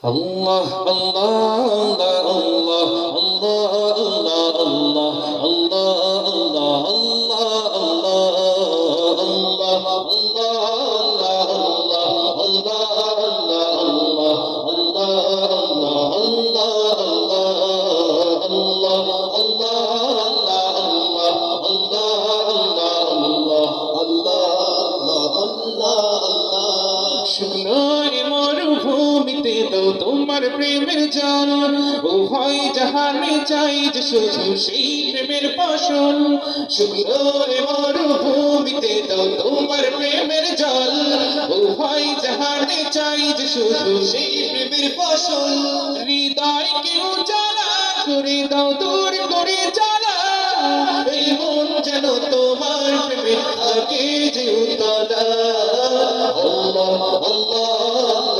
আল্লাহ আল্লাহ আল্লাহ আল্লাহ আল্লাহ আল্লাহ আল্লাহ আল্লাহ আল্লাহ শুকনো মরুভূমিতে দাও তোমার প্রেমের জল, উভয় জাহানে চাই যে শুধু সেই প্রেমের ফসল। শুকনো মরুভূমিতে দাও তোমার প্রেমের জল, উভয় জাহানে চাই যে শুধু সেই প্রেমের ফসল। হৃদয়কে উজালা করে দাও, দূর করে জ্বালা, এই মন যেন তোমার প্রেমে থাকে যে উতলা। আল্লাহ আল্লাহ